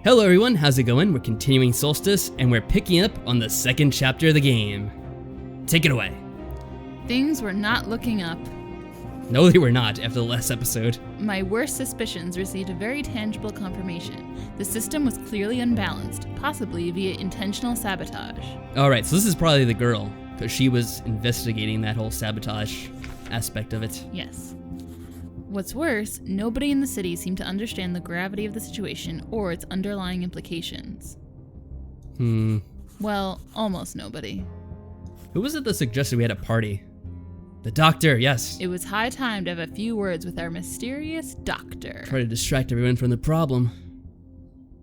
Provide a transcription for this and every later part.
Hello everyone, how's it going? We're continuing Solstice, and we're picking up on the second chapter of the game. Take it away. Things were not looking up. No, they were not after the last episode. My worst suspicions received a very tangible confirmation. The system was clearly unbalanced, possibly via intentional sabotage. Alright, so this is probably the girl, because she was investigating that whole sabotage aspect of it. Yes. What's worse, nobody in the city seemed to understand the gravity of the situation or its underlying implications. Well, almost nobody. Who was it that suggested we had a party? The doctor, yes. It was high time to have a few words with our mysterious doctor. Try to distract everyone from the problem.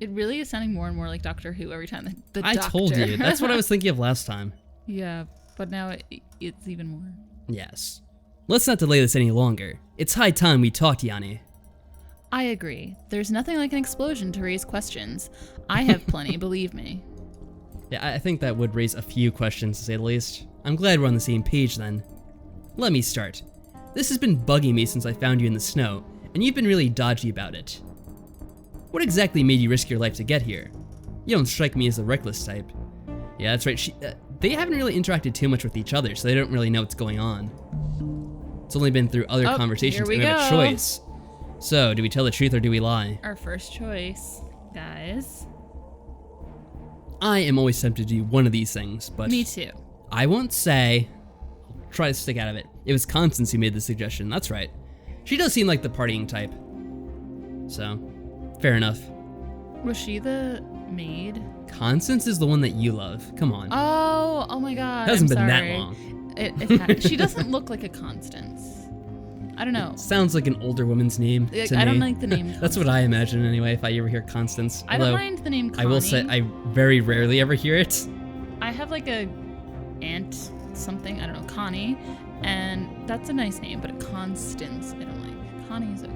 It really is sounding more and more like Doctor Who every time the doctor. I told you, that's what I was thinking of last time. Yeah, but now it's even more. Yes. Let's not delay this any longer. It's high time we talked, Yani. I agree. There's nothing like an explosion to raise questions. I have plenty, believe me. Yeah, I think that would raise a few questions, to say the least. I'm glad we're on the same page then. Let me start. This has been bugging me since I found you in the snow, and you've been really dodgy about it. What exactly made you risk your life to get here? You don't strike me as the reckless type. Yeah, that's right. They haven't really interacted too much with each other, so they don't really know what's going on. It's only been through other conversations here we we have a go. choice. So, do we tell the truth or do we lie? Our first choice, guys. I am always tempted to do one of these things, but Me too. I won't say. I'll try to stick out of it. It was Constance who made the suggestion. That's right. She does seem like the partying type. So, fair enough. Was she the maid? Constance is the one that you love. Come on. Oh my god. It hasn't I'm been that sorry. long. She doesn't look like a Constance. I don't know. Sounds like an older woman's name to I don't me. like the name. That's what I imagine anyway if I ever hear Constance. I don't mind the name Connie. I will say I very rarely ever hear it. I have like a aunt something, I don't know, Connie, and that's a nice name, but Constance I don't like. Connie is okay.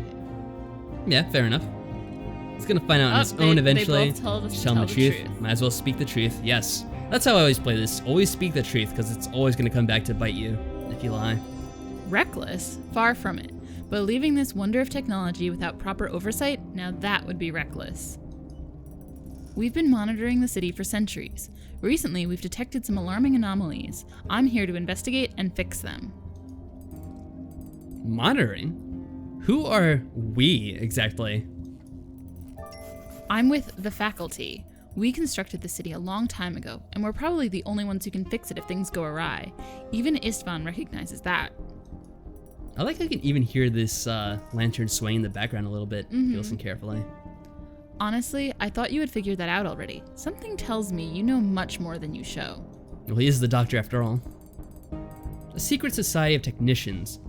Yeah, fair enough. He's gonna find out on his own eventually. They both told us to Tell him tell the the truth. Might as well speak the truth. Yes. That's how I always play this. Always speak the truth, because it's always gonna come back to bite you if you lie. Reckless? Far from it. But leaving this wonder of technology without proper oversight, now that would be reckless. We've been monitoring the city for centuries. Recently, we've detected some alarming anomalies. I'm here to investigate and fix them. Monitoring? Who are we exactly? I'm with the faculty. We constructed the city a long time ago, and we're probably the only ones who can fix it if things go awry. Even Istvan recognizes that. I like how you can even hear this lantern swaying in the background a little bit if you listen carefully. Honestly, I thought you had figured that out already. Something tells me you know much more than you show. Well, he is the doctor after all. A secret society of technicians,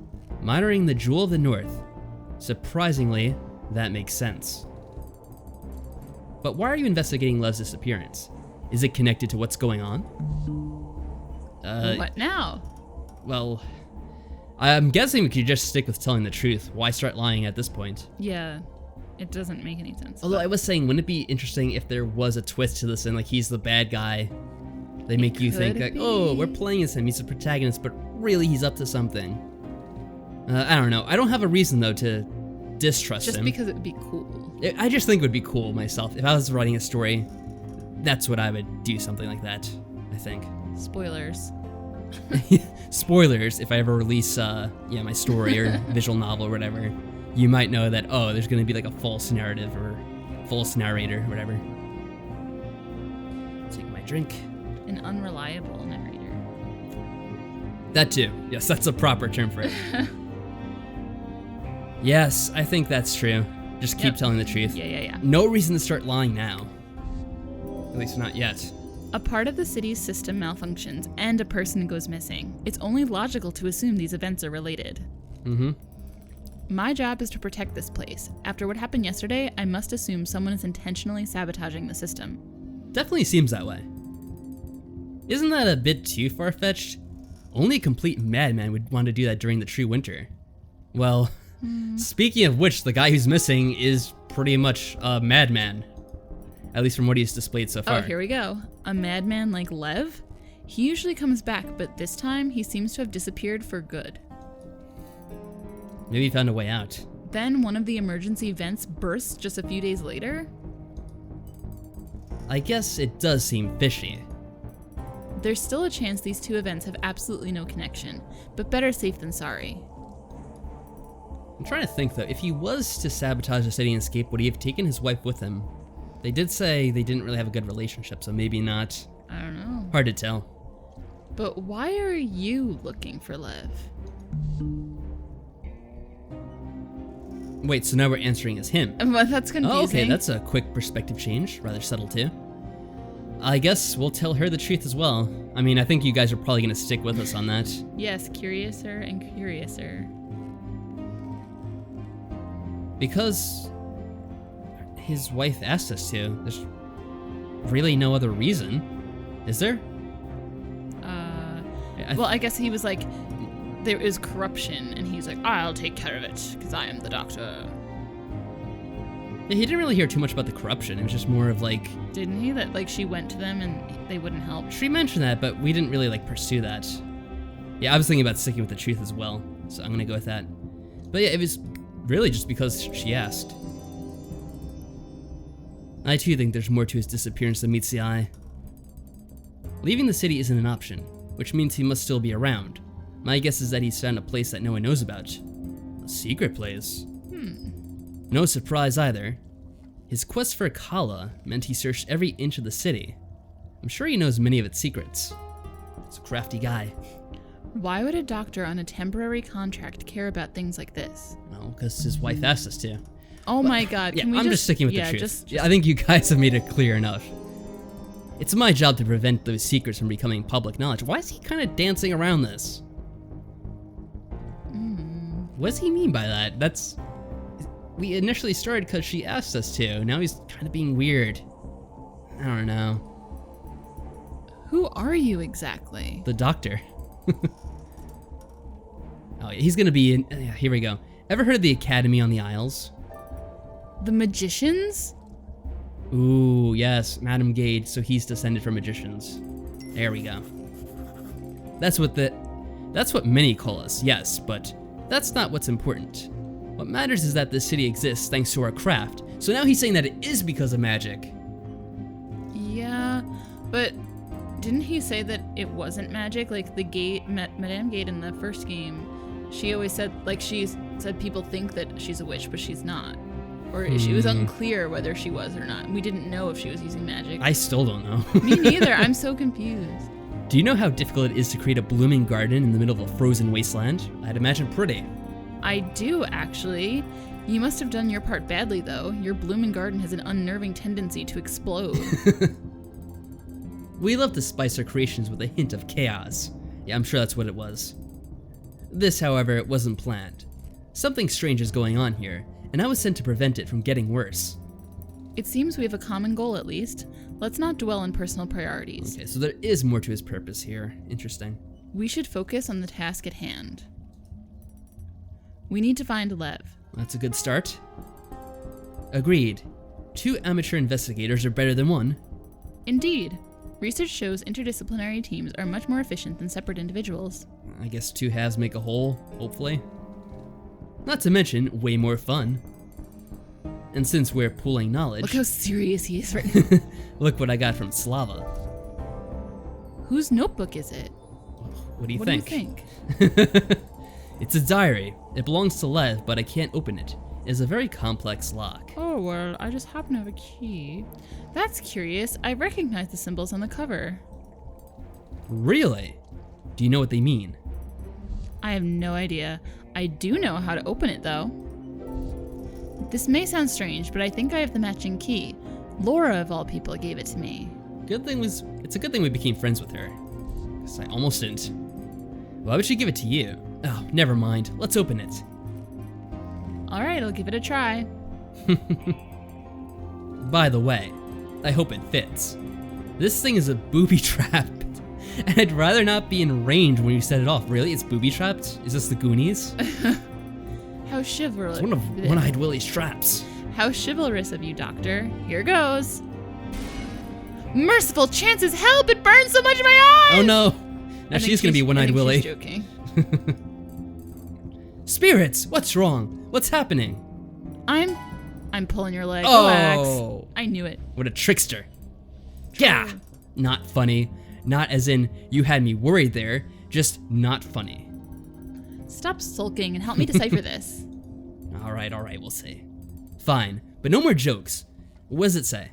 monitoring the Jewel of the North. Surprisingly, that makes sense. But why are you investigating Lev's disappearance? Is it connected to what's going on? What now? Well, I'm guessing we could just stick with telling the truth. Why start lying at this point? Yeah, it doesn't make any sense. Although I was saying, wouldn't it be interesting if there was a twist to this and like he's the bad guy? They make you think like, oh, we're playing as him, he's the protagonist, but really he's up to something. I don't know. I don't have a reason though to distrust him. Just because it would be cool. I just think it would be cool myself. If I was writing a story, that's what I would do, something like that, I think. Spoilers. Spoilers, if I ever release my story or visual novel or whatever, you might know that, oh, there's gonna be like a false narrative or false narrator or whatever. Take my drink. An unreliable narrator. That too. Yes, that's a proper term for it. Yes, I think that's true. Just keep telling the truth. Yeah. No reason to start lying now. At least not yet. A part of the city's system malfunctions and a person goes missing. It's only logical to assume these events are related. My job is to protect this place. After what happened yesterday, I must assume someone is intentionally sabotaging the system. Definitely seems that way. Isn't that a bit too far-fetched? Only a complete madman would want to do that during the true winter. Well, speaking of which, the guy who's missing is pretty much a madman. At least from what he's displayed so far. Oh, here we go. A madman like Lev? He usually comes back, but this time he seems to have disappeared for good. Maybe he found a way out. Then one of the emergency vents bursts just a few days later? I guess it does seem fishy. There's still a chance these two events have absolutely no connection, but better safe than sorry. I'm trying to think though, if he was to sabotage the city and escape, would he have taken his wife with him? They did say they didn't really have a good relationship, so maybe not. I don't know. Hard to tell. But why are you looking for Lev? Wait, so now we're answering as him. Well, that's confusing. Oh, okay, that's a quick perspective change. Rather subtle too. I guess we'll tell her the truth as well. I mean, I think you guys are probably going to stick with us on that. Yes, curiouser and curiouser. Because his wife asked us to. There's really no other reason, is there? Well, I guess he was like, there is corruption, and he's like, I'll take care of it, because I am the doctor. Yeah, he didn't really hear too much about the corruption. It was just more of like... Didn't he? That like she went to them and they wouldn't help? She mentioned that, but we didn't really like pursue that. Yeah, I was thinking about sticking with the truth as well, so I'm gonna go with that. But yeah, it was really just because she asked. I too think there's more to his disappearance than meets the eye. Leaving the city isn't an option, which means he must still be around. My guess is that he's found a place that no one knows about. A secret place. No surprise either. His quest for Kala meant he searched every inch of the city. I'm sure he knows many of its secrets. He's a crafty guy. Why would a doctor on a temporary contract care about things like this? Well, because his wife asked us to. Oh my god, Yeah, can we I'm just sticking with the truth. Just I think you guys have made it clear enough. It's my job to prevent those secrets from becoming public knowledge. Why is he kind of dancing around this? What does he mean by that? We initially started because she asked us to. Now he's kind of being weird. I don't know. Who are you exactly? The doctor. Oh, he's gonna be in. Yeah, here we go. Ever heard of the Academy on the Isles? The magicians? Ooh, yes, Madame Gade. So he's descended from magicians. There we go. That's what many call us. Yes, but that's not what's important. What matters is that this city exists thanks to our craft. So now he's saying that it is because of magic. Yeah, but didn't he say that it wasn't magic? Like the Madame Gade in the first game, she always said, like she said people think that she's a witch, but she's not. Or she was unclear whether she was or not. We didn't know if she was using magic. I still don't know. Me neither, I'm so confused. Do you know how difficult it is to create a blooming garden in the middle of a frozen wasteland? I'd imagine pretty. I do, actually. You must have done your part badly, though. Your blooming garden has an unnerving tendency to explode. We love to spice our creations with a hint of chaos. Yeah, I'm sure that's what it was. This, however, wasn't planned. Something strange is going on here, and I was sent to prevent it from getting worse. It seems we have a common goal, at least. Let's not dwell on personal priorities. Okay, so there is more to his purpose here. Interesting. We should focus on the task at hand. We need to find Lev. That's a good start. Agreed. 2 amateur investigators are better than 1. Indeed. Research shows interdisciplinary teams are much more efficient than separate individuals. I guess 2 halves make a whole, hopefully. Not to mention, way more fun. And since we're pooling knowledge... Look how serious he is right now. Look what I got from Slava. Whose notebook is it? What do you What think? do you think? It's a diary. It belongs to Lev, but I can't open it. It is a very complex lock. Oh, well, I just happen to have a key. That's curious. I recognize the symbols on the cover. Really? Do you know what they mean? I have no idea. I do know how to open it, though. This may sound strange, but I think I have the matching key. Laura, of all people, gave it to me. It's a good thing we became friends with her. Because I almost didn't. Why would she give it to you? Oh, never mind. Let's open it. Alright, I'll give it a try. By the way, I hope it fits. This thing is a booby trap. And I'd rather not be in range when you set it off. Really? It's booby trapped? Is this the Goonies? How chivalrous. It's one of One-Eyed Willie's traps. How chivalrous of you, Doctor. Here goes. Merciful chances, help! It burns so much in my eyes! Oh no! Now she's gonna be One-Eyed Willie. She's joking. Spirits! What's wrong? What's happening? I'm pulling your leg. Oh! Relax. I knew it. What a trickster. Yeah! Not funny. Not as in, you had me worried there, just not funny. Stop sulking and help me decipher this. Alright, we'll see. Fine, but no more jokes. What does it say?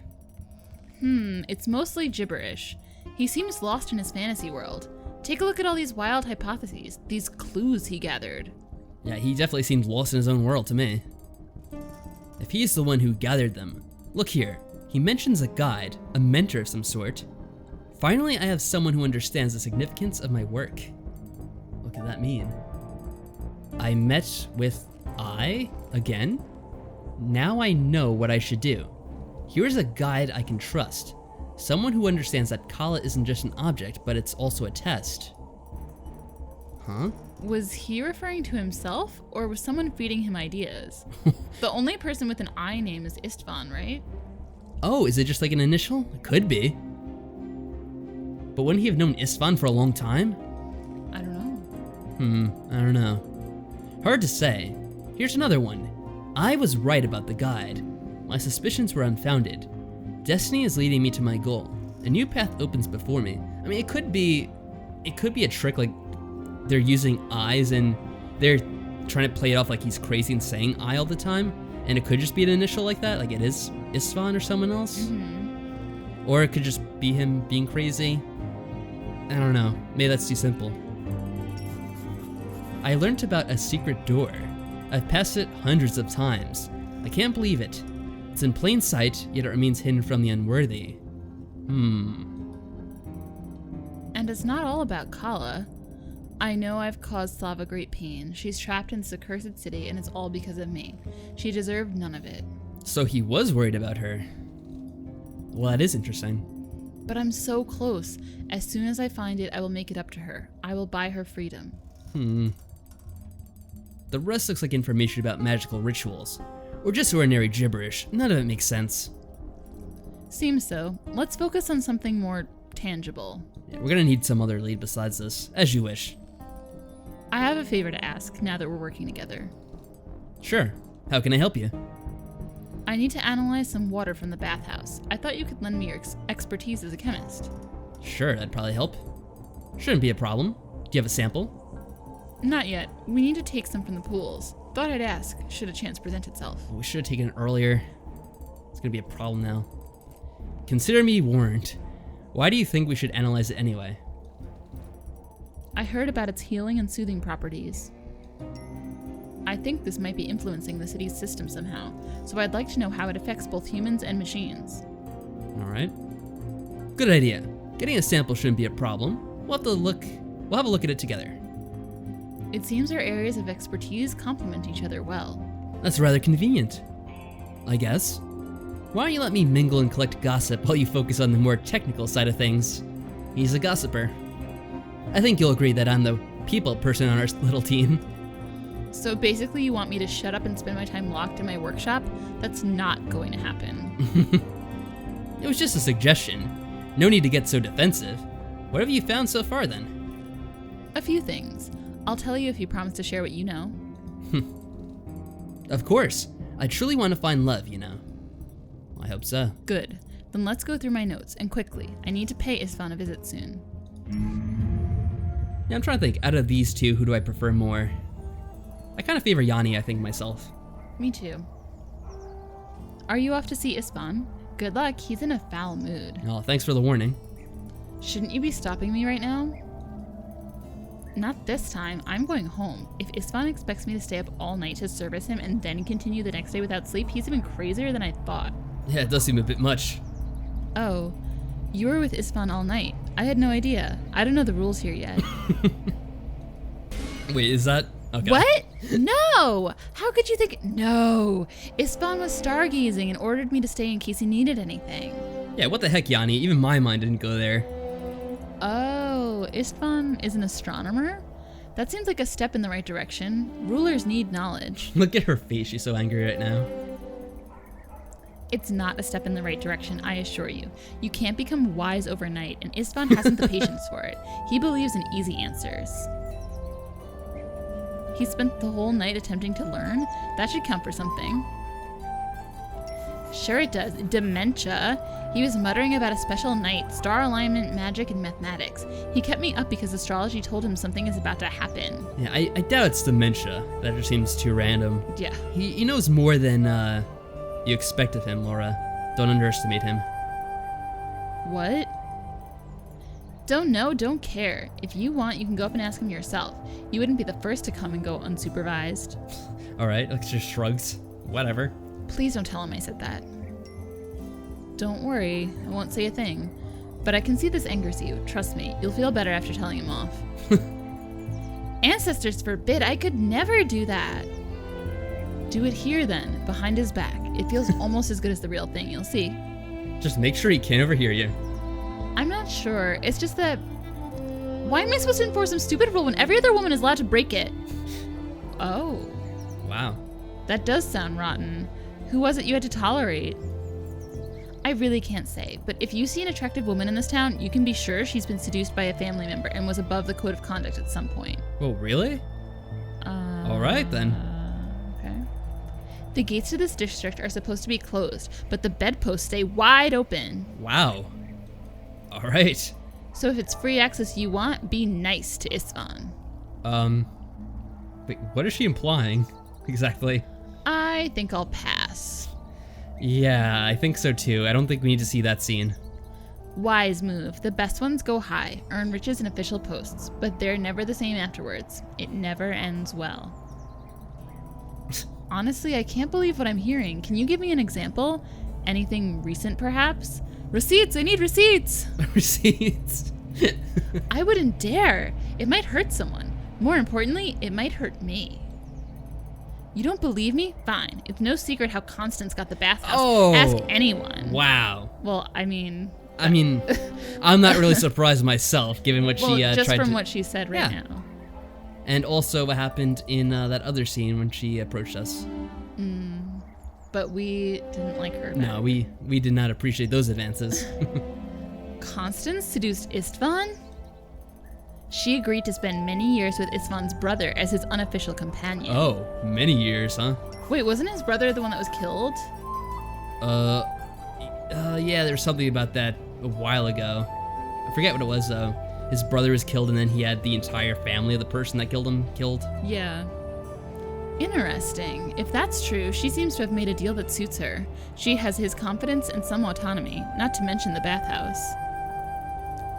It's mostly gibberish. He seems lost in his fantasy world. Take a look at all these wild hypotheses, these clues he gathered. Yeah, he definitely seemed lost in his own world to me. If he's the one who gathered them, look here. He mentions a guide, a mentor of some sort. Finally, I have someone who understands the significance of my work. What could that mean? I met with again? Now I know what I should do. Here's a guide I can trust. Someone who understands that Kala isn't just an object, but it's also a test. Huh? Was he referring to himself, or was someone feeding him ideas? The only person with an I name is Istvan, right? Oh, is it just like an initial? It could be. But wouldn't he have known Istvan for a long time? I don't know. I don't know. Hard to say. Here's another one. I was right about the guide. My suspicions were unfounded. Destiny is leading me to my goal. A new path opens before me. I mean, it could be a trick, like they're using eyes and they're trying to play it off like he's crazy and saying I all the time. And it could just be an initial like that, like it is Istvan or someone else. Or it could just be him being crazy. I don't know, maybe that's too simple. I learned about a secret door. I've passed it hundreds of times. I can't believe it. It's in plain sight, yet it remains hidden from the unworthy. And it's not all about Kala. I know I've caused Slava great pain. She's trapped in this accursed city, and it's all because of me. She deserved none of it. So he was worried about her. Well, that is interesting. But I'm so close. As soon as I find it, I will make it up to her. I will buy her freedom. The rest looks like information about magical rituals. Or just ordinary gibberish. None of it makes sense. Seems so. Let's focus on something more tangible. Yeah, we're gonna need some other lead besides this, as you wish. I have a favor to ask now that we're working together. Sure. How can I help you? I need to analyze some water from the bathhouse. I thought you could lend me your expertise as a chemist. Sure, that'd probably help. Shouldn't be a problem. Do you have a sample? Not yet. We need to take some from the pools. Thought I'd ask, should a chance present itself. We should have taken it earlier. It's gonna be a problem now. Consider me warned. Why do you think we should analyze it anyway? I heard about its healing and soothing properties. I think this might be influencing the city's system somehow, so I'd like to know how it affects both humans and machines. Alright. Good idea. Getting a sample shouldn't be a problem. We'll have a look at it together. It seems our areas of expertise complement each other well. That's rather convenient, I guess. Why don't you let me mingle and collect gossip while you focus on the more technical side of things? He's a gossiper. I think you'll agree that I'm the people person on our little team. So basically you want me to shut up and spend my time locked in my workshop? That's not going to happen. It was just a suggestion. No need to get so defensive. What have you found so far then? A few things. I'll tell you if you promise to share what you know. Of course. I truly want to find love, you know. I hope so. Good. Then let's go through my notes, and quickly. I need to pay Istvan a visit soon. Yeah, I'm trying to think, out of these two, who do I prefer more? I kind of favor Yani, I think, myself. Me too. Are you off to see Istvan? Good luck, he's in a foul mood. Oh, thanks for the warning. Shouldn't you be stopping me right now? Not this time. I'm going home. If Istvan expects me to stay up all night to service him and then continue the next day without sleep, he's even crazier than I thought. Yeah, it does seem a bit much. Oh, you were with Istvan all night. I had no idea. I don't know the rules here yet. Wait, is that... Okay. What? No! How could you think... No! Istvan was stargazing and ordered me to stay in case he needed anything. Yeah, what the heck, Yani? Even my mind didn't go there. Oh, Istvan is an astronomer? That seems like a step in the right direction. Rulers need knowledge. Look at her face, she's so angry right now. It's not a step in the right direction, I assure you. You can't become wise overnight, and Istvan hasn't the patience for it. He believes in easy answers. He spent the whole night attempting to learn? That should count for something. Sure it does. Dementia. He was muttering about a special night, star alignment, magic, and mathematics. He kept me up because astrology told him something is about to happen. Yeah, I doubt it's dementia. That just seems too random. Yeah. He knows more than you expect of him, Laura. Don't underestimate him. What? Don't know, don't care. If you want, you can go up and ask him yourself. You wouldn't be the first to come and go unsupervised. Alright, like just shrugs. Whatever. Please don't tell him I said that. Don't worry, I won't say a thing. But I can see this angers you. Trust me, you'll feel better after telling him off. Ancestors forbid, I could never do that. Do it here then, behind his back. It feels almost as good as the real thing, you'll see. Just make sure he can't overhear you. I'm not sure, it's just that... Why am I supposed to enforce some stupid rule when every other woman is allowed to break it? Oh. Wow. That does sound rotten. Who was it you had to tolerate? I really can't say, but if you see an attractive woman in this town, you can be sure she's been seduced by a family member and was above the code of conduct at some point. Oh, really? Alright then. Okay. The gates to this district are supposed to be closed, but the bedposts stay wide open. Wow. Alright. So if it's free access you want, be nice to Isfan. Wait, what is she implying? Exactly. I think I'll pass. Yeah, I think so too. I don't think we need to see that scene. Wise move. The best ones go high, earn riches and official posts, but they're never the same afterwards. It never ends well. Honestly, I can't believe what I'm hearing. Can you give me an example? Anything recent, perhaps? Receipts! I need receipts! Receipts? I wouldn't dare. It might hurt someone. More importantly, it might hurt me. You don't believe me? Fine. It's no secret how Constance got the bathhouse. Oh. Ask anyone. Wow. Well, I mean, I'm not really surprised myself, given what she just tried from to... what she said right now. And also what happened in that other scene when she approached us. But we didn't like her. No, we did not appreciate those advances. Constance seduced Istvan? She agreed to spend many years with Istvan's brother as his unofficial companion. Oh, many years, huh? Wait, wasn't his brother the one that was killed? Yeah, there was something about that a while ago. I forget what it was, though. His brother was killed, and then he had the entire family of the person that killed him killed. Yeah. Interesting. If that's true, she seems to have made a deal that suits her. She has his confidence and some autonomy, not to mention the bathhouse.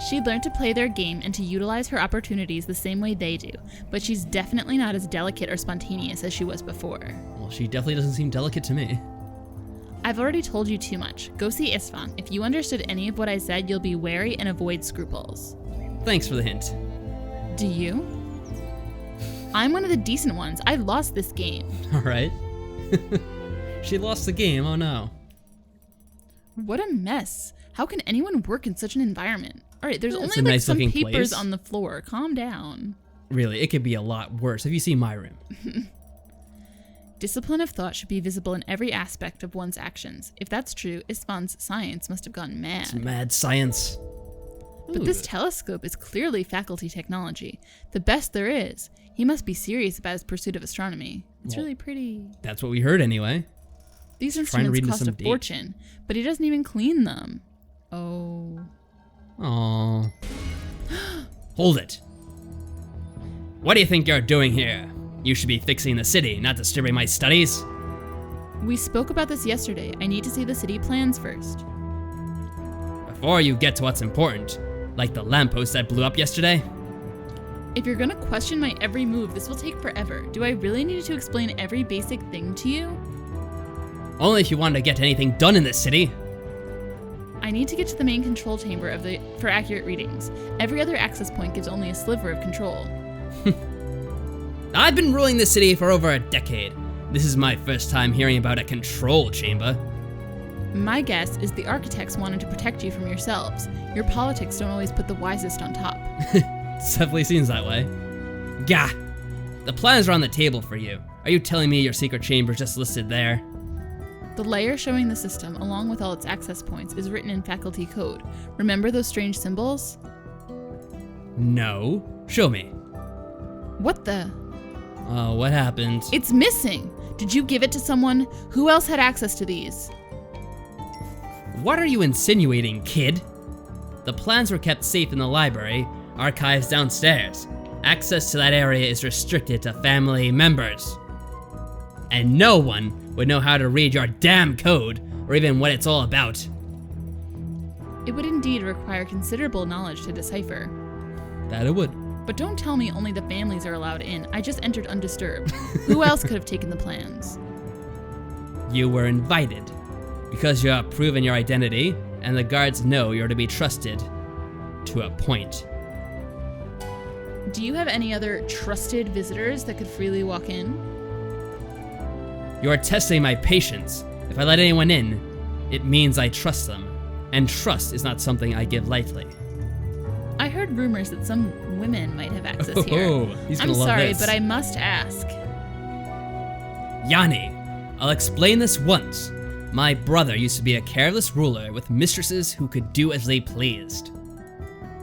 She learned to play their game and to utilize her opportunities the same way they do, but she's definitely not as delicate or spontaneous as she was before. Well, she definitely doesn't seem delicate to me. I've already told you too much. Go see Istvan. If you understood any of what I said, you'll be wary and avoid scruples. Thanks for the hint. Do you? I'm one of the decent ones. I lost this game. Alright. She lost the game, oh no. What a mess. How can anyone work in such an environment? Alright, there's only a like nice some looking papers place. on the floor. Calm down. Really, it could be a lot worse. Have you seen my room? Discipline of thought should be visible in every aspect of one's actions. If that's true, Istvan's science must have gone mad. It's mad science. But this telescope is clearly faculty technology. The best there is. He must be serious about his pursuit of astronomy. It's really pretty. That's what we heard anyway. These Just trying to instruments read into cost some a date. fortune, but he doesn't even clean them. Oh. Aww. Hold it. What do you think you're doing here? You should be fixing the city, not disturbing my studies. We spoke about this yesterday. I need to see the city plans first. Before you get to what's important, like the lamppost that blew up yesterday. If you're gonna question my every move, this will take forever. Do I really need to explain every basic thing to you? Only if you want to get anything done in this city. I need to get to the main control chamber for accurate readings. Every other access point gives only a sliver of control. I've been ruling this city for over a decade. This is my first time hearing about a control chamber. My guess is the architects wanted to protect you from yourselves. Your politics don't always put the wisest on top. It definitely seems that way. Gah! The plans are on the table for you. Are you telling me your secret chamber is just listed there? The layer showing the system, along with all its access points, is written in faculty code. Remember those strange symbols? No. Show me. What the? What happened? It's missing! Did you give it to someone? Who else had access to these? What are you insinuating, kid? The plans were kept safe in the library, archives downstairs. Access to that area is restricted to family members. And no one would know how to read your damn code, or even what it's all about. It would indeed require considerable knowledge to decipher. That it would. But don't tell me only the families are allowed in. I just entered undisturbed. Who else could have taken the plans? You were invited, because you have proven your identity, and the guards know you're to be trusted. To a point. Do you have any other trusted visitors that could freely walk in? You are testing my patience. If I let anyone in, it means I trust them. And trust is not something I give lightly. I heard rumors that some women might have access here. Oh, he's gonna I'm love sorry, this. but I must ask. Yani, I'll explain this once. My brother used to be a careless ruler with mistresses who could do as they pleased.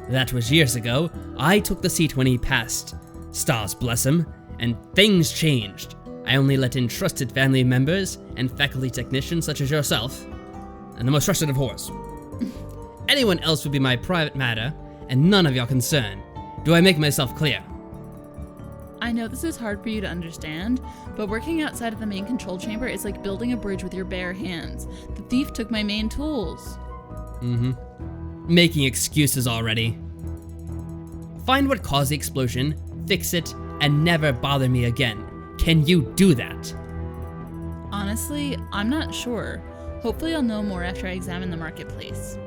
That was years ago. I took the seat when he passed. Stars bless him, and things changed. I only let in trusted family members and faculty technicians such as yourself, and the most trusted of whores. Anyone else would be my private matter, and none of your concern. Do I make myself clear? I know this is hard for you to understand, but working outside of the main control chamber is like building a bridge with your bare hands. The thief took my main tools. Making excuses already. Find what caused the explosion, fix it, and never bother me again. Can you do that? Honestly, I'm not sure. Hopefully I'll know more after I examine the marketplace.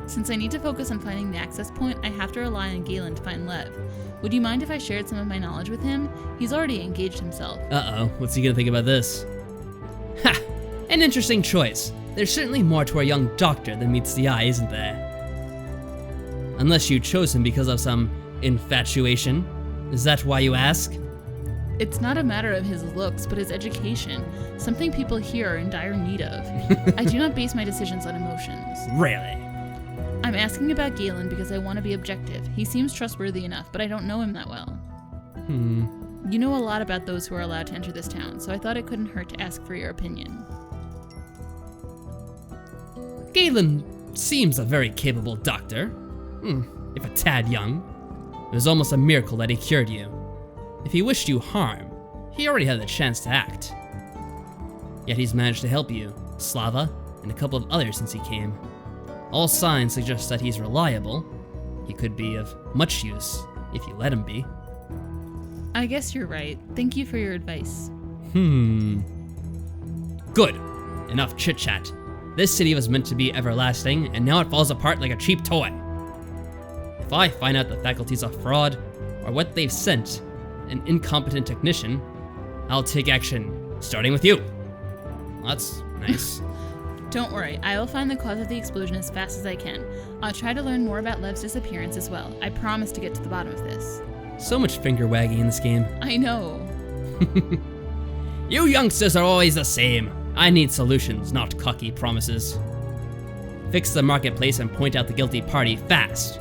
Since I need to focus on finding the access point, I have to rely on Galen to find Lev. Would you mind if I shared some of my knowledge with him? He's already engaged himself. Uh-oh, what's he gonna think about this? Ha! An interesting choice. There's certainly more to our young doctor than meets the eye, isn't there? Unless you chose him because of some infatuation. Is that why you ask? It's not a matter of his looks, but his education. Something people here are in dire need of. I do not base my decisions on emotions. Really? I'm asking about Galen because I want to be objective. He seems trustworthy enough, but I don't know him that well. You know a lot about those who are allowed to enter this town, so I thought it couldn't hurt to ask for your opinion. Galen seems a very capable doctor. If a tad young. It was almost a miracle that he cured you. If he wished you harm, he already had the chance to act. Yet he's managed to help you, Slava, and a couple of others since he came. All signs suggest that he's reliable. He could be of much use, if you let him be. I guess you're right. Thank you for your advice. Good. Enough chit-chat. This city was meant to be everlasting, and now it falls apart like a cheap toy. If I find out the faculty's a fraud, or what they've sent, an incompetent technician, I'll take action, starting with you. That's nice. Don't worry, I will find the cause of the explosion as fast as I can. I'll try to learn more about Lev's disappearance as well. I promise to get to the bottom of this. So much finger wagging in this game. I know. You youngsters are always the same. I need solutions, not cocky promises. Fix the marketplace and point out the guilty party fast.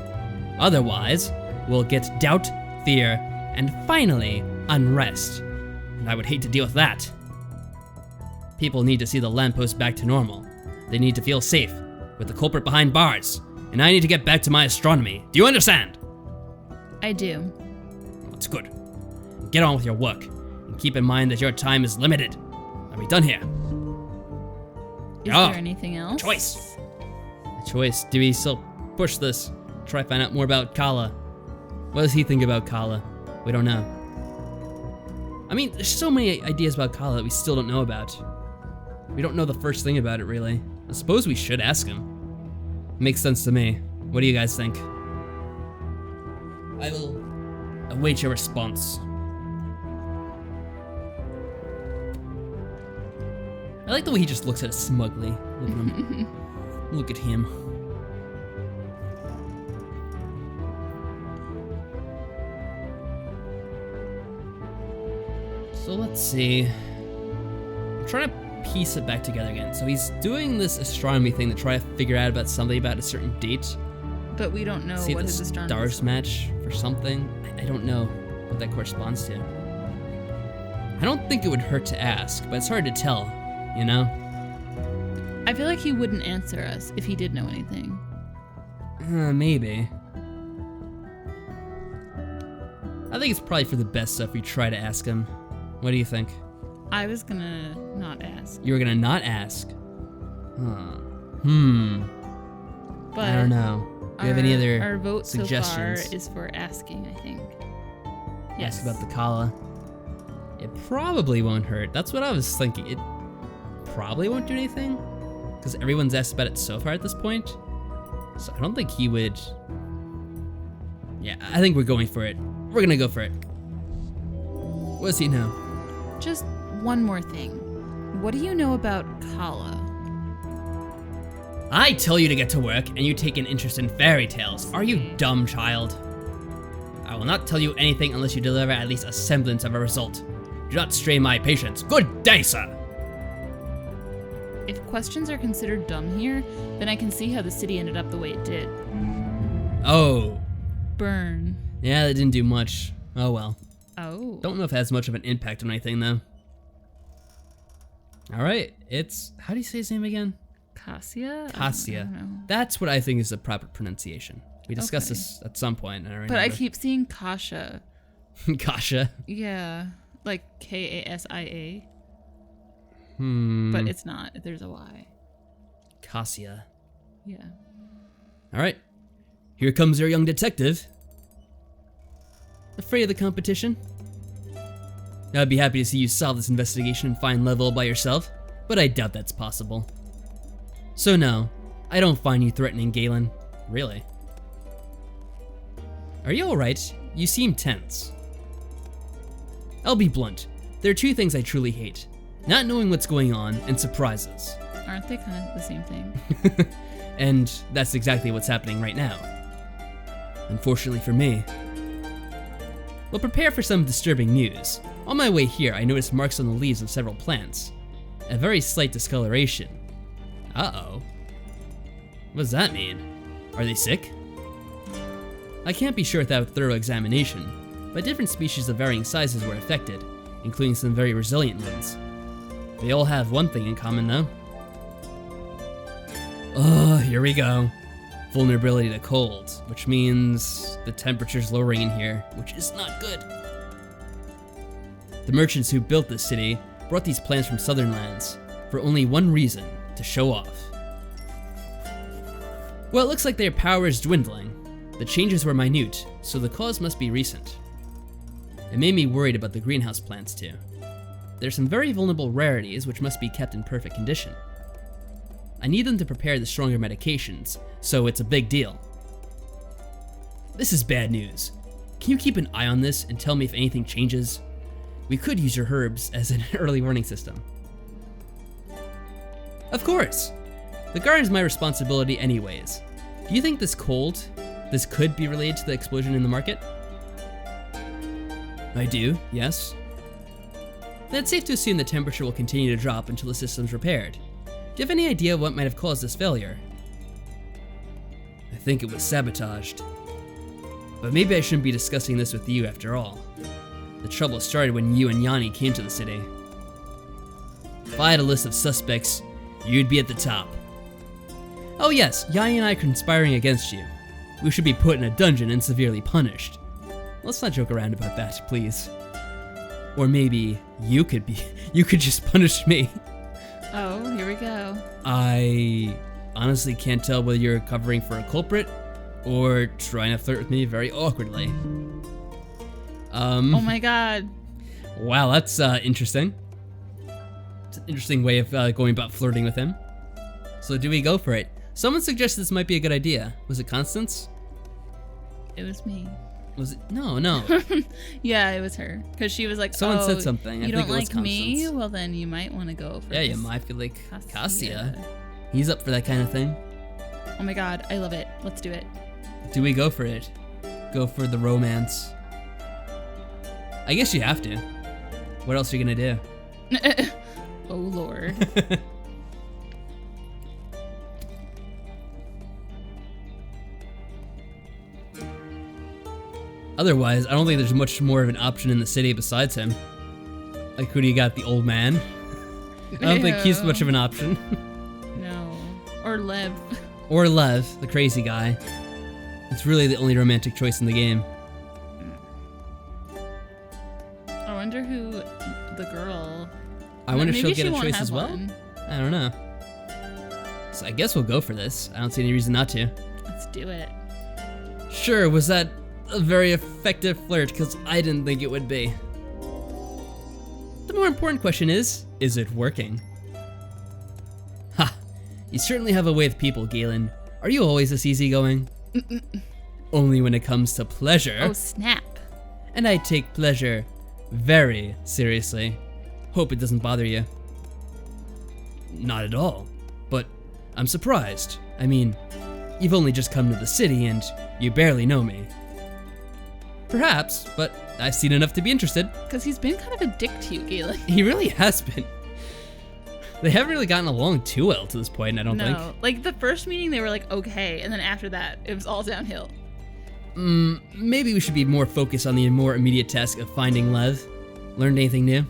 Otherwise, we'll get doubt, fear, and finally, unrest. And I would hate to deal with that. People need to see the lamppost back to normal. They need to feel safe, with the culprit behind bars. And I need to get back to my astronomy. Do you understand? I do. That's good. Get on with your work, and keep in mind that your time is limited. Are we done here? Is there anything else? Choice. A choice. Do we still push this? Try to find out more about Kala. What does he think about Kala? We don't know. I mean, there's so many ideas about Kala that we still don't know about. We don't know the first thing about it, really. I suppose we should ask him. Makes sense to me. What do you guys think? I will await your response. I like the way he just looks at us smugly. Look at him. Look at him. So let's see. I'm trying to piece it back together again. So he's doing this astronomy thing to try to figure out about something about a certain date. But we don't know See what if his the astronomy stars match for something. I don't know what that corresponds to. I don't think it would hurt to ask, but it's hard to tell, you know? I I feel like he wouldn't answer us if he did know anything. Maybe. I think it's probably for the best if we try to ask him. What do you think? I was gonna not ask. You were gonna not ask? But I don't know. Do you have any other our vote suggestions? so far is for asking, I think. Ask about the Kala. It probably won't hurt. That's what I was thinking. It probably won't do anything, because everyone's asked about it so far at this point. So I don't think he would. Yeah, I think we're going for it. We're gonna go for it. What does he know? Just one more thing. What do you know about Kala? I tell you to get to work, and you take an interest in fairy tales. Are you dumb, child? I will not tell you anything unless you deliver at least a semblance of a result. Do not strain my patience. Good day, sir! If questions are considered dumb here, then I can see how the city ended up the way it did. Oh. Burn. Yeah, that didn't do much. Oh well. Oh. Don't know if it has much of an impact on anything, though. Alright, it's... How do you say his name again? Cassia? Cassia. I don't know. That's what I think is the proper pronunciation. We discussed Okay. this at some point, and I remember. But I keep seeing Kasha. Kasha. Yeah. Like Kasia. But But it's not. There's a Y. Cassia. Yeah. Alright. Here comes our young detective. Afraid of the competition? I'd be happy to see you solve this investigation and find Level by yourself, but I doubt that's possible. So no, I don't find you threatening, Galen. Really? Are you alright? You seem tense. I'll be blunt. There are two things I truly hate. Not knowing what's going on and surprises. Aren't they kind of the same thing? And that's exactly what's happening right now. Unfortunately for me. Well, prepare for some disturbing news. On my way here, I noticed marks on the leaves of several plants. A very slight discoloration. Uh-oh. What does that mean? Are they sick? I can't be sure without thorough examination, but different species of varying sizes were affected, including some very resilient ones. They all have one thing in common, though. Oh, here we go. Vulnerability to cold, which means the temperature's lowering in here, which is not good. The merchants who built this city brought these plants from southern lands for only one reason: to show off. Well, it looks like their power is dwindling. The changes were minute, so the cause must be recent. It made me worried about the greenhouse plants too. There's some very vulnerable rarities which must be kept in perfect condition. I need them to prepare the stronger medications, so it's a big deal. This is bad news. Can you keep an eye on this and tell me if anything changes? We could use your herbs as an early warning system. Of course! The garden's my responsibility anyways. Do you think this could be related to the explosion in the market? I do, yes. Then it's safe to assume the temperature will continue to drop until the system's repaired. Do you have any idea what might have caused this failure? I think it was sabotaged. But maybe I shouldn't be discussing this with you after all. The trouble started when you and Yani came to the city. If I had a list of suspects, you'd be at the top. Oh yes, Yani and I are conspiring against you. We should be put in a dungeon and severely punished. Let's not joke around about that, please. Or maybe you could just punish me. Oh, here we go. I honestly can't tell whether you're covering for a culprit or trying to flirt with me very awkwardly. Oh my god. Wow, that's interesting. It's an interesting way of going about flirting with him. So do we go for it? Someone suggested this might be a good idea. Was it Constance? It was me. Was it? No. Yeah, it was her. Because she was like, Someone said something. I You think don't it was like me? Constance. Well, then you might want to go for Yeah, this. you might feel like Cassia. Cassia. He's up for that kind of thing. Oh my god, I love it. Let's do it. Do we go for it? Go for the romance? I guess you have to. What else are you gonna do? Oh lord. Otherwise, I don't think there's much more of an option in the city besides him. Like, who do you got? The old man? I don't think he's much of an option. No. Lev. Or Lev, the crazy guy. It's really the only romantic choice in the game. I wonder who the girl... I wonder if she'll get a won't choice have as well? one. I don't know. So I guess we'll go for this. I don't see any reason not to. Let's do it. Sure, was that a very effective flirt? Because I didn't think it would be. The more important question is it working? Ha! You certainly have a way with people, Galen. Are you always this easygoing? Only when it comes to pleasure. Oh, snap. And I take pleasure very seriously. Hope it doesn't bother you. Not at all. But I'm surprised. I mean, you've only just come to the city and you barely know me. Perhaps, but I've seen enough to be interested. Because he's been kind of a dick to you, Galen. He really has been. They haven't really gotten along too well to this point, I don't think. No, like the first meeting they were like okay, and then after that it was all downhill. Maybe we should be more focused on the more immediate task of finding Lev. Learned anything new?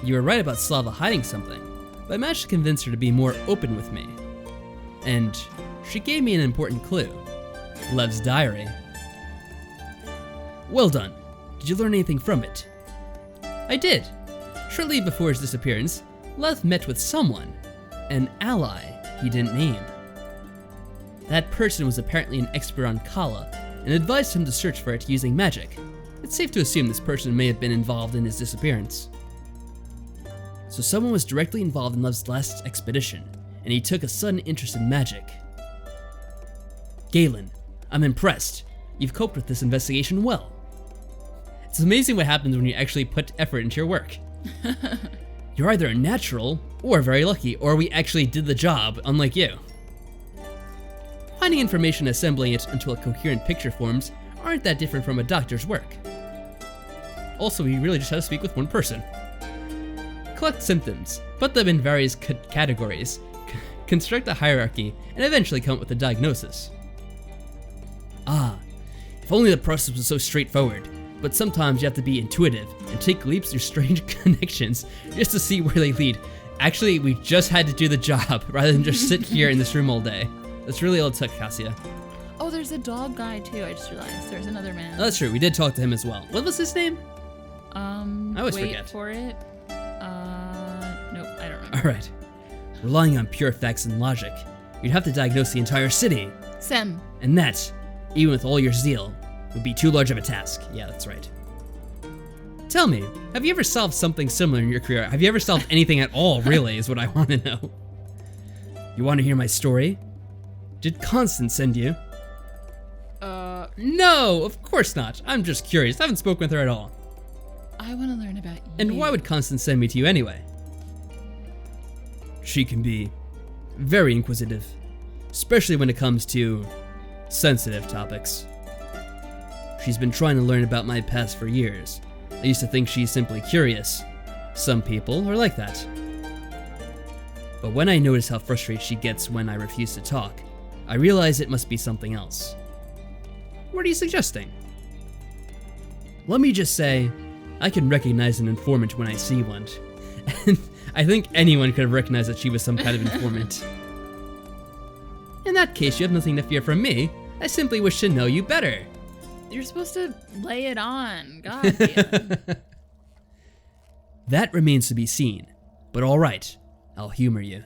You were right about Slava hiding something, but I managed to convince her to be more open with me. And she gave me an important clue. Lev's diary. Well done. Did you learn anything from it? I did. Shortly before his disappearance, Lev met with someone, an ally he didn't name. That person was apparently an expert on Kala and advised him to search for it using magic. It's safe to assume this person may have been involved in his disappearance. So someone was directly involved in Lev's last expedition, and he took a sudden interest in magic. Galen, I'm impressed. You've coped with this investigation well. It's amazing what happens when you actually put effort into your work. You're either a natural, or very lucky, or we actually did the job, unlike you. Finding information and assembling it into a coherent picture forms aren't that different from a doctor's work. Also, we really just had to speak with one person. Collect symptoms, put them in various categories, construct a hierarchy, and eventually come up with a diagnosis. Ah, if only the process was so straightforward, but sometimes you have to be intuitive and take leaps through strange connections just to see where they lead. Actually, we just had to do the job rather than just sit here in this room all day. That's really all it took, Cassia. Oh, there's a dog guy too, I just realized. There's another man. Oh, that's true, we did talk to him as well. What was his name? I always wait forget. for it. Nope, I don't remember. Alright. Relying on pure facts and logic, you'd have to diagnose the entire city. Sem. And that, even with all your zeal, would be too large of a task. Yeah, that's right. Tell me, have you ever solved something similar in your career? Have you ever solved anything at all, really, is what I want to know. You want to hear my story? Did Constance send you? No, of course not. I'm just curious. I haven't spoken with her at all. I want to learn about you. And why would Constance send me to you anyway? She can be very inquisitive, especially when it comes to sensitive topics. She's been trying to learn about my past for years. I used to think she's simply curious. Some people are like that. But when I notice how frustrated she gets when I refuse to talk, I realize it must be something else. What are you suggesting? Let me just say, I can recognize an informant when I see one. And I think anyone could have recognized that she was some kind of informant. In that case, you have nothing to fear from me. I simply wish to know you better. You're supposed to lay it on. God damn. That remains to be seen, but alright, I'll humor you.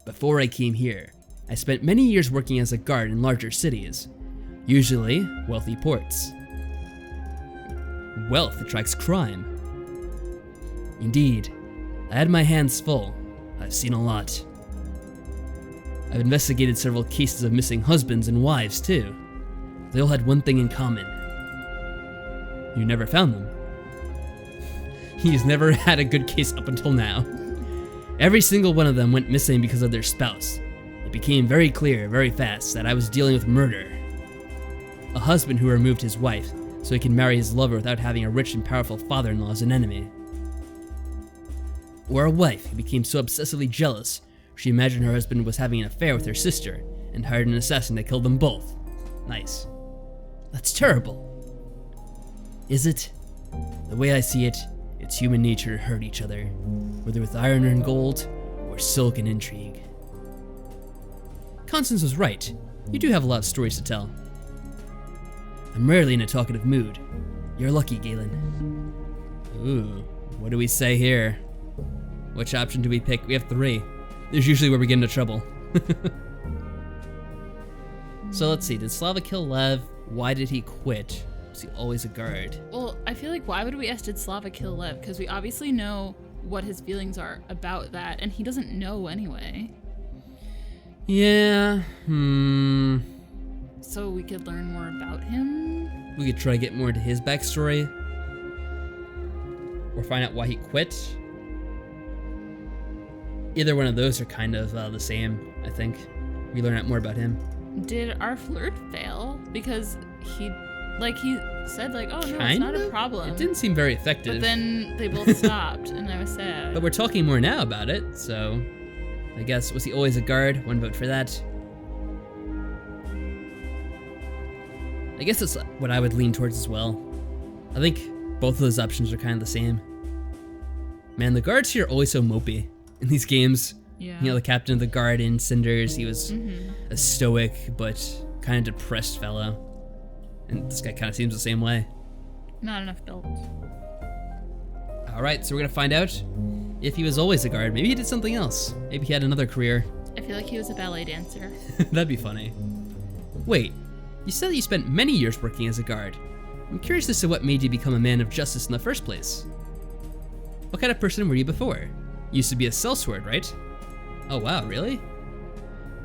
Before I came here, I spent many years working as a guard in larger cities, usually wealthy ports. Wealth attracts crime. Indeed, I had my hands full. I've seen a lot. I've investigated several cases of missing husbands and wives too. They all had one thing in common. You never found them. He's never had a good case up until now. Every single one of them went missing because of their spouse. It became very clear, very fast, that I was dealing with murder. A husband who removed his wife so he could marry his lover without having a rich and powerful father-in-law as an enemy. Or a wife who became so obsessively jealous she imagined her husband was having an affair with her sister and hired an assassin to kill them both. Nice. That's terrible. Is it? The way I see it, it's human nature to hurt each other, whether with iron and gold or silk and intrigue. Constance was right. You do have a lot of stories to tell. I'm rarely in a talkative mood. You're lucky, Galen. Ooh, what do we say here? Which option do we pick? We have 3. There's usually where we get into trouble. So let's see, did Slava kill Lev? Why did he quit? Was he always a guard? Well, I feel like why would we ask did Slava kill Lev? Because we obviously know what his feelings are about that, and he doesn't know anyway. Yeah, So we could learn more about him? We could try to get more into his backstory. Or find out why he quit. Either one of those are kind of the same, I think. We learn out more about him. Did our flirt fail? Because he said like, oh no, Kind it's not of? a problem. It didn't seem very effective. But then they both stopped, and I was sad. But we're talking more now about it, so I guess, was he always a guard? 1 vote for that. I guess that's what I would lean towards as well. I think both of those options are kind of the same. Man, the guards here are always so mopey in these games. Yeah. You know, the captain of the guard in Cinders, he was a stoic but kind of depressed fellow. And this guy kind of seems the same way. Not enough built. Alright, so we're gonna find out if he was always a guard. Maybe he did something else. Maybe he had another career. I feel like he was a ballet dancer. That'd be funny. Wait, you said that you spent many years working as a guard. I'm curious as to what made you become a man of justice in the first place. What kind of person were you before? You used to be a sellsword, right? Oh wow, really?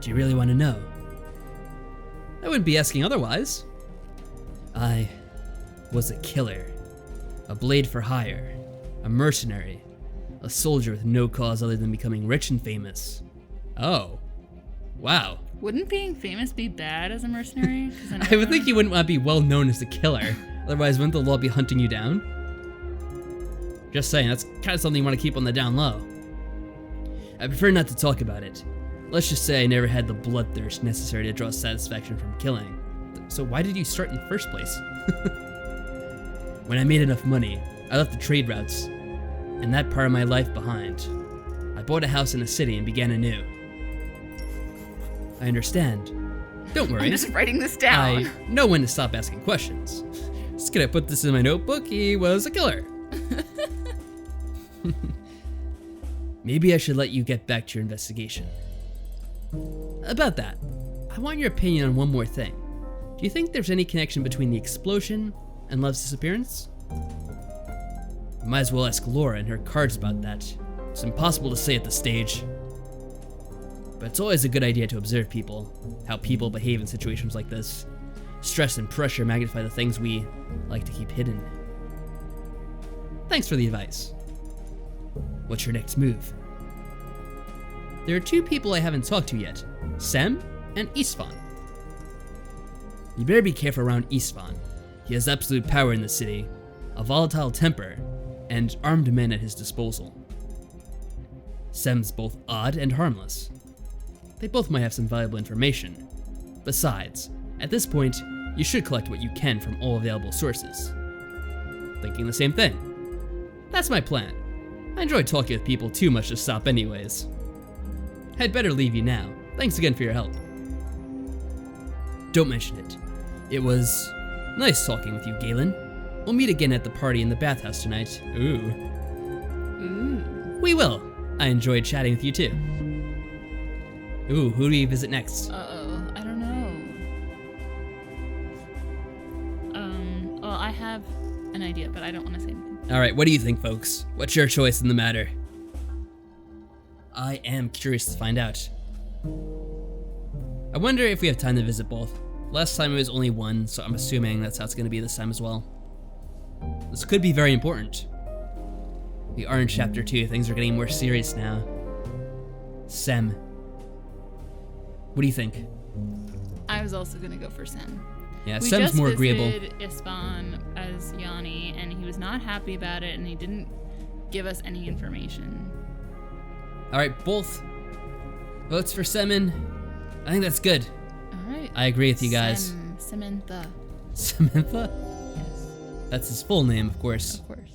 Do you really want to know? I wouldn't be asking otherwise. I was a killer, a blade for hire, a mercenary, a soldier with no cause other than becoming rich and famous. Oh, wow. Wouldn't being famous be bad as a mercenary? I would think you wouldn't want to be well known as a killer. Otherwise, wouldn't the law be hunting you down? Just saying, that's kind of something you want to keep on the down low. I prefer not to talk about it. Let's just say I never had the bloodthirst necessary to draw satisfaction from killing. So why did you start in the first place? When I made enough money, I left the trade routes and that part of my life behind. I bought a house in a city and began anew. I understand. Don't worry. I'm just writing this down. I know when to stop asking questions. Just gonna put this in my notebook. He was a killer. Maybe I should let you get back to your investigation. About that, I want your opinion on one more thing. Do you think there's any connection between the explosion and Lev's disappearance? You might as well ask Laura and her cards about that. It's impossible to say at this stage. But it's always a good idea to observe people, how people behave in situations like this. Stress and pressure magnify the things we like to keep hidden. Thanks for the advice. What's your next move? There are 2 people I haven't talked to yet, Sem and Istvan. You better be careful around Istvan. He has absolute power in the city, a volatile temper, and armed men at his disposal. Sem's both odd and harmless. They both might have some valuable information. Besides, at this point, you should collect what you can from all available sources. Thinking the same thing. That's my plan. I enjoy talking with people too much to stop anyways. I'd better leave you now. Thanks again for your help. Don't mention it. It was nice talking with you, Galen. We'll meet again at the party in the bathhouse tonight. Ooh. We will. I enjoyed chatting with you too. Ooh, who do we visit next? Uh-oh, I don't know. Well, I have an idea, but I don't want to say anything. Alright, what do you think, folks? What's your choice in the matter? I am curious to find out. I wonder if we have time to visit both. Last time it was only one, so I'm assuming that's how it's going to be this time as well. This could be very important. We are in chapter 2, things are getting more serious now. Sem. What do you think? I was also going to go for Sem. Yeah, Sem's more agreeable. We just visited Istvan as Yani, and he was not happy about it, and he didn't give us any information. Alright, both votes for Semin. I think that's good. Alright. I agree with you guys. Samantha. Samantha? Yes. That's his full name, of course. Of course.